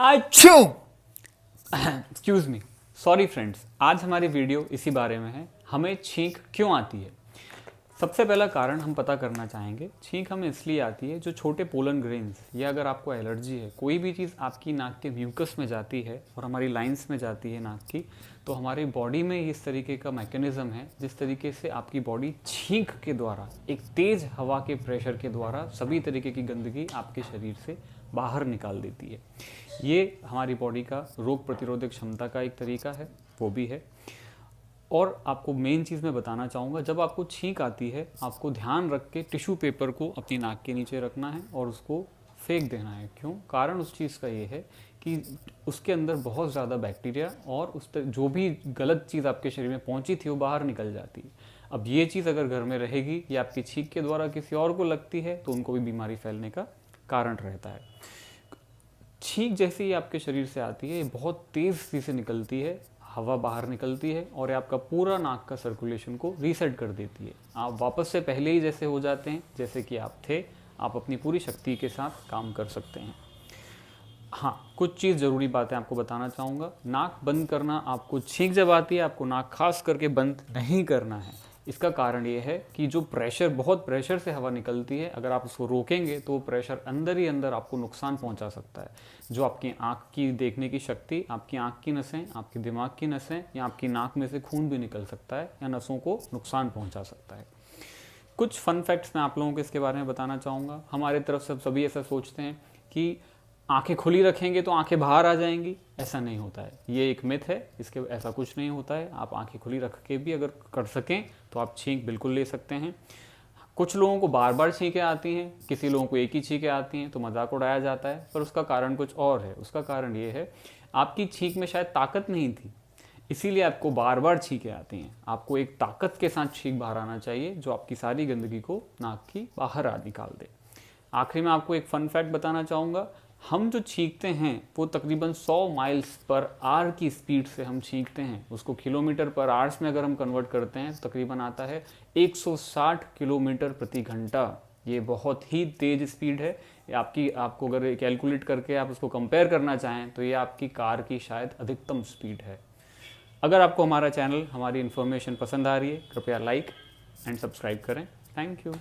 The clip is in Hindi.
अच्छू एक्सक्यूज मी, सॉरी फ्रेंड्स, आज हमारी वीडियो इसी बारे में है, हमें छींक क्यों आती है। सबसे पहला कारण हम पता करना चाहेंगे। छींक हमें इसलिए आती है, जो छोटे पोलन ग्रेन्स या अगर आपको एलर्जी है, कोई भी चीज़ आपकी नाक के म्यूकस में जाती है और हमारी लाइंस में जाती है नाक की, तो हमारी बॉडी में इस तरीके का मैकेनिज्म है जिस तरीके से आपकी बॉडी छींक के द्वारा, एक तेज़ हवा के प्रेशर के द्वारा सभी तरीके की गंदगी आपके शरीर से बाहर निकाल देती है। ये हमारी बॉडी का रोग प्रतिरोधक क्षमता का एक तरीका है, वो भी है। और आपको मेन चीज़ मैं बताना चाहूँगा, जब आपको छींक आती है, आपको ध्यान रख के टिश्यू पेपर को अपनी नाक के नीचे रखना है और उसको फेंक देना है। क्यों? कारण उस चीज़ का ये है कि उसके अंदर बहुत ज़्यादा बैक्टीरिया और जो भी गलत चीज़ आपके शरीर में पहुँची थी वो बाहर निकल जाती है। अब ये चीज़ अगर घर में रहेगी या आपकी छींक के द्वारा किसी और को लगती है तो उनको भी बीमारी फैलने का कारण रहता है। छींक जैसे ही आपके शरीर से आती है, ये बहुत तेज़ी से निकलती है, हवा बाहर निकलती है और ये आपका पूरा नाक का सर्कुलेशन को रीसेट कर देती है। आप वापस से पहले ही जैसे हो जाते हैं जैसे कि आप थे। आप अपनी पूरी शक्ति के साथ काम कर सकते हैं। हाँ, कुछ चीज़ ज़रूरी बातें आपको बताना चाहूँगा। नाक बंद करना, आपको छींक जब आती है आपको नाक खास करके बंद नहीं करना है। इसका कारण ये है कि जो प्रेशर, बहुत प्रेशर से हवा निकलती है, अगर आप उसको रोकेंगे तो वो प्रेशर अंदर ही अंदर आपको नुकसान पहुंचा सकता है। जो आपकी आँख की देखने की शक्ति, आपकी आँख की नसें, आपके दिमाग की नसें या आपकी नाक में से खून भी निकल सकता है या नसों को नुकसान पहुंचा सकता है। कुछ फन फैक्ट्स मैं आप लोगों को इसके बारे में बताना चाहूँगा। हमारे तरफ से सभी ऐसा सोचते हैं कि आंखें खुली रखेंगे तो आंखें बाहर आ जाएंगी। ऐसा नहीं होता है, ये एक मिथ है, इसके ऐसा कुछ नहीं होता है। आप आंखें खुली रख के भी अगर कर सकें तो आप छींक बिल्कुल ले सकते हैं। कुछ लोगों को बार बार छींकें आती हैं, किसी लोगों को एक ही छींकें आती हैं तो मजाक उड़ाया जाता है, पर उसका कारण कुछ और है। उसका कारण ये है, आपकी छींक में शायद ताकत नहीं थी, इसीलिए आपको बार बार छींकें आती हैं। आपको एक ताकत के साथ छींक बाहर आना चाहिए जो आपकी सारी गंदगी को नाक की बाहर निकाल दे। आखिरी में आपको एक फन फैक्ट बताना चाहूँगा। हम जो छींकते हैं वो तकरीबन 100 माइल्स पर आवर की स्पीड से हम छींकते हैं। उसको किलोमीटर पर आवर्स में अगर हम कन्वर्ट करते हैं तो तकरीबन आता है 160 किलोमीटर प्रति घंटा। ये बहुत ही तेज़ स्पीड है। आपको अगर कैलकुलेट करके आप उसको कंपेयर करना चाहें तो ये आपकी कार की शायद अधिकतम स्पीड है। अगर आपको हमारा चैनल, हमारी इन्फॉर्मेशन पसंद आ रही है, कृपया लाइक एंड सब्सक्राइब करें। Thank you.